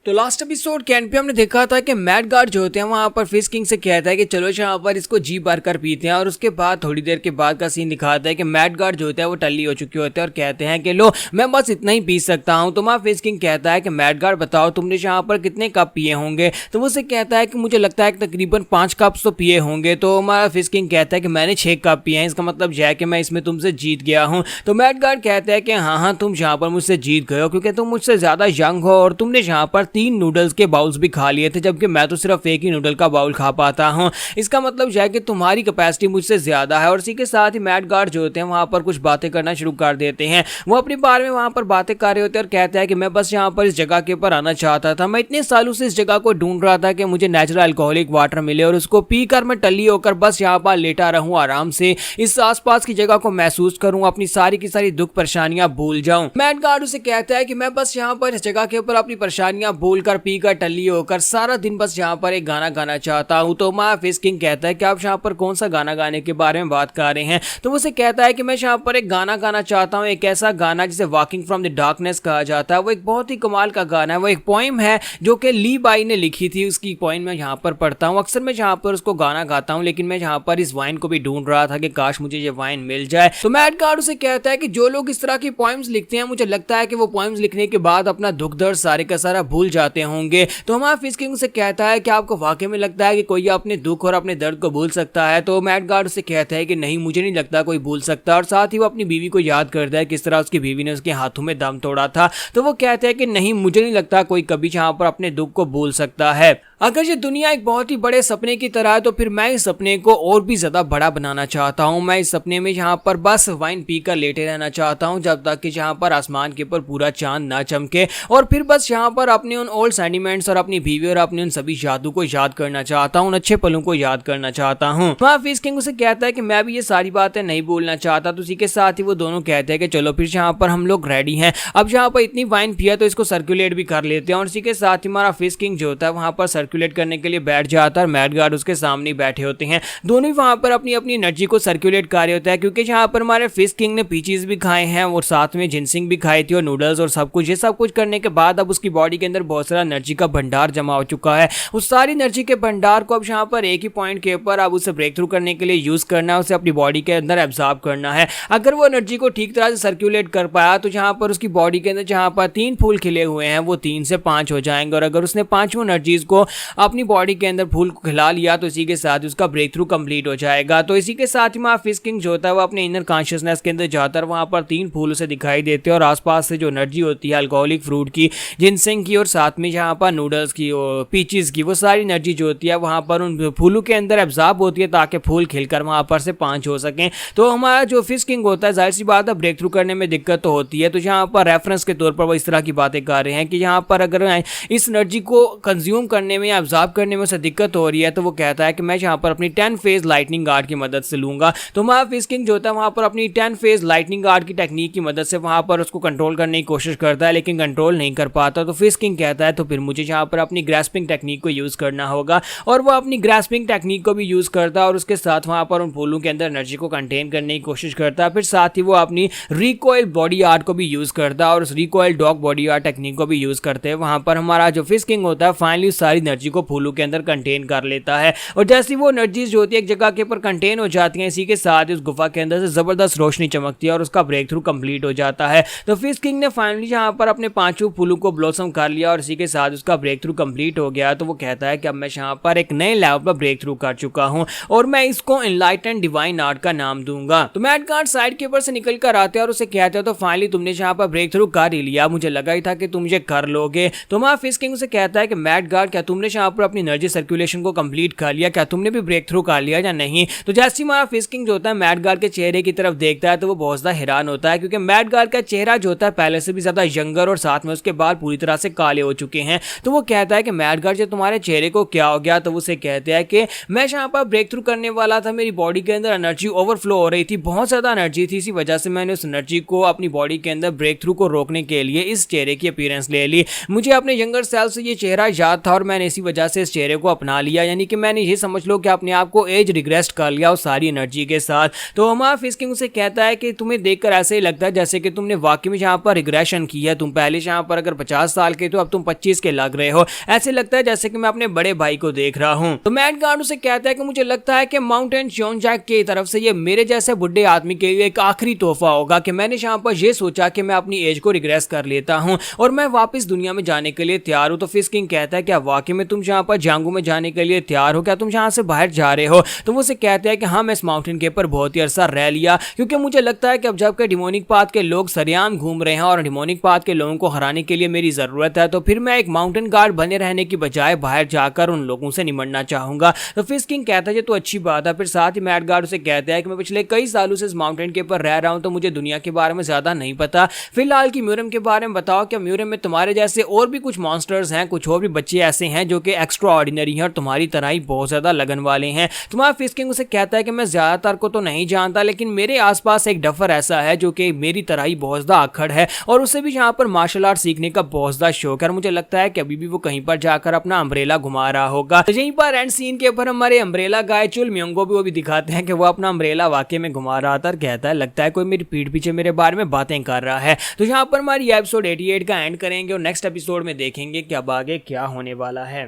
तो last episode के and पे हमने देखा था कि मैट गार्ड जो होते हैं वहां पर फिश किंग से कहता है कि चलो यहाँ पर इसको जी भर कर पीते हैं। और उसके बाद थोड़ी देर के बाद का सीन दिखाता है कि मैट गार्ड जो होता है वो टल्ली हो चुके होते हैं और कहते हैं कि लो मैं बस इतना ही पी सकता हूँ। तो वहाँ फिश किंग कहता है कि मैट गार्ड बताओ तुमने यहाँ पर कितने कप पिए होंगे। तो वो उसे कहता है कि मुझे लगता है कि तकरीबन 5 कप तो पिए होंगे। तो हमारा फिश किंग कहता है कि मैंने 6 कप पिए हैं, इसका मतलब यह है कि मैं इसमें तुमसे जीत गया हूँ। तो मैट गार्ड कहता है कि हाँ तुम यहाँ पर मुझसे जीत गए हो क्योंकि तुम मुझसे ज्यादा यंग हो और तुमने यहाँ पर 3 नूडल्स के बाउल्स भी खा लिए थे, जबकि मैं तो सिर्फ एक ही नूडल का बाउल खा पाता हूं। इसका मतलब यह है कि तुम्हारी कैपेसिटी मुझसे ज्यादा है। और इसी के साथ ही मैट गार्ड जो होते हैं वहां पर कुछ बातें करना शुरू कर देते हैं। वो अपने बारे में वहां पर बातें कर रहे होते हैं और कहता है कि मैं बस यहाँ पर इस जगह के ऊपर आना चाहता था। मैं इतने सालों से इस जगह को ढूंढ रहा था कि मुझे नेचुरल अल्कोहलिक वाटर मिले और उसको पीकर मैं टल्ली होकर बस यहाँ पर लेटा रहूं, आराम से इस आसपास की जगह को महसूस करूं, अपनी सारी की सारी दुख परेशानियां भूल जाऊं। मैट गार्ड उसे कहता है कि मैं बस यहाँ पर इस जगह के ऊपर अपनी परेशानियां भूलकर पीकर टल्ली होकर सारा दिन बस यहाँ पर एक गाना गाना चाहता हूँ। तो माँ फिश किंग कहता है कि आप यहाँ पर कौन सा गाना गाने के बारे में बात कर रहे हैं। तो वो उसे कहता है कि मैं यहाँ पर एक गाना गाना चाहता हूँ, एक ऐसा गाना जिसे वॉकिंग फ्रॉम द डार्कनेस कहा जाता है। वो एक बहुत ही कमाल का गाना है, वो एक पोइम है जो कि ली बाई ने लिखी थी। उसकी पोइम मैं यहाँ पर पढ़ता हूँ, अक्सर मैं यहाँ पर उसको गाना गाता हूँ, लेकिन मैं यहाँ पर इस वाइन को भी ढूंढ रहा था कि काश मुझे ये वाइन मिल जाए। तो मैट गार्ड उसे कहता है कि जो लोग इस तरह की पोइम्स लिखते हैं मुझे लगता है कि वो पोइम्स लिखने के बाद अपना दुख दर्द सारे का सारा भूल जाते होंगे। तो हमारा फिश किंग से कहता है कि आपको वाकई में लगता है कि कोई अपने दुख और अपने दर्द को भूल सकता है। तो मैट गार्ड उसे कहता है कि नहीं, मुझे नहीं लगता कोई भूल सकता। और साथ ही वो अपनी बीवी को याद करता है किस तरह उसकी बीवी ने उसके हाथों में दम तोड़ा था। तो वो कहता है कि नहीं, मुझे नहीं लगता कोई कभी यहाँ पर अपने दुख को भूल सकता है। अगर ये दुनिया एक बहुत ही बड़े सपने की तरह है तो फिर मैं इस सपने को और भी ज्यादा बड़ा बनाना चाहता हूँ। मैं इस सपने में यहाँ पर बस वाइन पीकर लेटे रहना चाहता हूँ जब तक कि यहाँ पर आसमान के ऊपर पूरा चांद ना चमके, और फिर बस यहाँ पर अपने उन ओल्ड सेंटिमेंट्स और अपनी बीवी और अपने उन सभी यादों को याद करना चाहता हूँ, उन अच्छे पलों को याद करना चाहता हूँ। वहाँ फिश किंग उसे कहता है कि मैं भी ये सारी बातें नहीं बोलना चाहता। तो उसी के साथ ही वो दोनों कहते हैं कि चलो फिर यहाँ पर हम लोग रेडी हैं, अब यहाँ पर इतनी वाइन पिया तो इसको सर्कुलेट भी कर लेते हैं। और इसी के साथ ही हमारा फिश किंग जो होता है वहाँ पर सर्कुलेट करने के लिए बैठ जाता है और मैट गार्ड उसके सामने बैठे होते हैं। दोनों ही वहां पर अपनी अपनी एनर्जी को सर्कुलेट कर रहे होते हैं, क्योंकि यहाँ पर हमारे फिश किंग ने पीचीज भी खाए हैं और साथ में जिनसिंग भी खाई थी और नूडल्स और सब कुछ। ये सब कुछ करने के बाद अब उसकी बॉडी के अंदर बहुत सारा एनर्जी का भंडार जमा हो चुका है। उस सारी एनर्जी के भंडार को अब यहाँ पर एक ही पॉइंट के ऊपर अब उसे ब्रेक थ्रू करने के लिए यूज करना है, उसे अपनी बॉडी के अंदर एब्जॉर्ब करना है। अगर वो एनर्जी को ठीक तरह से सर्कुलेट कर पाया तो यहाँ पर उसकी बॉडी के अंदर जहाँ पर 3 फूल खिले हुए हैं वो 3 से 5 हो जाएंगे। और अगर उसने 5 एनर्जीज को अपनी बॉडी के अंदर फूल को खिला लिया तो इसी के साथ उसका ब्रेक थ्रू कंप्लीट हो जाएगा। तो इसी के साथ ही वहाँ फिश किंग जो होता है वो अपने इनर कॉन्शियसनेस के अंदर जाता है, वहाँ पर 3 फूल उसे दिखाई देते हैं और आसपास से जो एनर्जी होती है अल्कोहलिक फ्रूट की, जिनसिंग की और साथ में यहाँ पर नूडल्स की और पीचीज की, वो सारी एनर्जी जो होती है वहाँ पर उन फूलों के अंदर एब्जॉर्ब होती है ताकि फूल खिलकर वहाँ पर से 5 हो सकें। तो हमारा जो फिश किंग होता है जाहिर सी बात है ब्रेक थ्रू करने में दिक्कत तो होती है। तो यहाँ पर रेफरेंस के तौर पर वो इस तरह की बातें कर रहे हैं कि यहाँ पर अगर इस एनर्जी को कंज्यूम करने में या एब्जॉर्ब करने में उसे दिक्कत हो रही है तो वो कहता है कि मैं यहाँ पर अपनी 10 फेज लाइटनिंग गार्ड की मदद से लूंगा। तो हमारा फिश किंग जो होता है वहाँ पर अपनी 10 फेज लाइटनिंग गार्ड की टेक्निक की मदद से वहाँ पर उसको कंट्रोल करने की कोशिश करता है, लेकिन कंट्रोल नहीं कर पाता। तो फिश किंग कहता है तो फिर मुझे यहाँ पर अपनी ग्रास्पिंग टेक्निक को यूज करना होगा। और वो अपनी ग्रास्पिंग टेक्निक को भी यूज करता है और उसके साथ वहाँ पर उन फूलों के अंदर एनर्जी को कंटेन करने की कोशिश करता है। फिर साथ ही वो अपनी रिकॉइल बॉडी आर्ट को भी यूज करता है और उस recoil dog body art technique को भी यूज करते हैं। वहाँ पर हमारा जो फिश किंग होता है फाइनली सारी एनर्जी को फूलों के अंदर कंटेन कर लेता है। और जैसी वो एनर्जीज जो होती है एक जगह के ऊपर कंटेन हो जाती हैं, इसी के साथ उस गुफा के अंदर से जबरदस्त रोशनी चमकती है और उसका ब्रेक थ्रू कंप्लीट हो जाता है। तो फिश किंग ने फाइनली यहाँ पर अपने 5 फूलों को ब्लॉसम कर लिया और इसी के साथ उसका ब्रेक थ्रू कंप्लीट हो गया। तो वो कहता है कि अब मैं यहाँ पर एक नए लेवल पर ब्रेक थ्रू कर चुका हूँ और मैं इसको एनलाइटन डिवाइन आर्ट का नाम दूंगा। तो मैट गार्ड साइड के ऊपर से निकल कर आते हैं और उसे कहते हैं तो फाइनली तुमने यहाँ पर ब्रेक थ्रू कर ही लिया, मुझे लगा ही था कि तुम ये कर लोगे। तो वहाँ फिश किंग उसे कहता है कि मैट गार्ड क्या तुमने यहाँ पर अपनी एनर्जी सर्कुलेशन को कंप्लीट कर लिया, क्या तुमने भी ब्रेक थ्रू कर लिया या नहीं। तो जैसे हमारा फिश किंग जो होता है मैट गार्ड के चेहरे की तरफ देखता है तो वो बहुत ज्यादा हैरान होता है, क्योंकि मैट गार्ड का चेहरा जो होता है पहले से भी ज्यादा यंगर और साथ में उसके बाल पूरी तरह से काले हो चुके हैं। तो वो कहता है कि मैट गार्ड जो तुम्हारे चेहरे को क्या हो गया। तो उसे कहते हैं कि मैं यहाँ पर ब्रेक थ्रू करने वाला था, मेरी बॉडी के अंदर एनर्जी ओवरफ्लो हो रही थी, बहुत ज्यादा एनर्जी थी, इसी वजह से मैंने उस एनर्जी को अपनी बॉडी के अंदर ब्रेक थ्रू को रोकने के लिए इस चेहरे की अपीयरेंस ले ली। मुझे अपने यंगर सेल्फ से ये चेहरा याद था और मैंने इसी वजह से इस चेहरे को अपना लिया, यानी कि मैंने ये समझ लो कि अपने आप को एज रिग्रेस कर लिया उस सारी एनर्जी के साथ। तो हमारा फिश किंग उसे कहता है कि तुम्हें देखकर ऐसे ही लगता है जैसे कि तुमने वाकई में यहाँ पर रिग्रेशन की है, तुम पहले यहाँ पर अगर 50 साल के तो अब तुम 25 के लग रहे हो, ऐसे लगता है जैसे कि मैं अपने बड़े भाई को देख रहा हूँ। तो मैट गार्ड उसे कहता है कि मुझे लगता है कि माउंटेन जॉन-जैक की तरफ से ये मेरे जैसे बुढ़े आदमी के लिए एक आखिरी तोहफा होगा कि मैंने यहाँ पर ये सोचा कि मैं अपनी एज को रिग्रेस कर लेता हूँ और मैं वापस दुनिया में जाने के लिए तैयार हूँ। तो फिश किंग कहता है क्या वाकई में तुम यहाँ पर जांगू में जाने के लिए तैयार हो, क्या तुम यहाँ से बाहर जा रहे हो? तो वो उसे कहता है कि हाँ, मैं इस माउंटेन के ऊपर बहुत ही अरसा रह लिया, क्योंकि मुझे लगता है कि अब जबकि डिमोनिक पाथ के लोग सरेआम घूम रहे हैं और डिमोनिक पाथ के लोगों को हराने के लिए मेरी जरूरत है, तो फिर मैं एक माउंटेन गार्ड बने रहने की बजाय बाहर जाकर उन लोगों से निमटना चाहूंगा। तो फिश किंग कहता है ये तो अच्छी बात है। फिर साथ ही मैट गार्ड उसे कहता है कि मैं पिछले कई सालों से इस माउंटेन के ऊपर रह रहा हूं, तो मुझे दुनिया के बारे में ज्यादा नहीं पता। फिलहाल की म्यूरियम के बारे में बताओ, क्या म्यूरियम में तुम्हारे जैसे और भी कुछ मॉन्स्टर्स हैं, कुछ और भी बच्चे ऐसे हैं जो कि एक्स्ट्रा ऑर्डिनरी हैं और तुम्हारी तरह ही बहुत ज्यादा लगन वाले हैं? तुम्हारा फिश किंग उसे कहता है कि मैं ज्यादातर को तो नहीं जानता, लेकिन मेरे आसपास एक डफर ऐसा है जो कि मेरी तरह ही बहुत ज्यादा अक्खड़ है और उसे भी यहाँ पर मार्शल आर्ट सीखने का बहुत ज्यादा शौक है। मुझे लगता है कि अभी भी वो कहीं पर जाकर अपना अम्ब्रेला घुमा रहा होगा। तो यहीं पर एंड सीन के ऊपर हमारे अम्ब्रेला गाय चुल म्योंगो भी वो भी दिखाते हैं कि वो अपना अम्ब्रेला वाकई में घुमा रहा था और कहता है लगता है कोई मेरी पीठ पीछे मेरे बारे में बातें कर रहा है। तो यहाँ पर हमारी एपिसोड 88 का एंड करेंगे और नेक्स्ट एपिसोड में देखेंगे कि अब आगे क्या होने वाला है।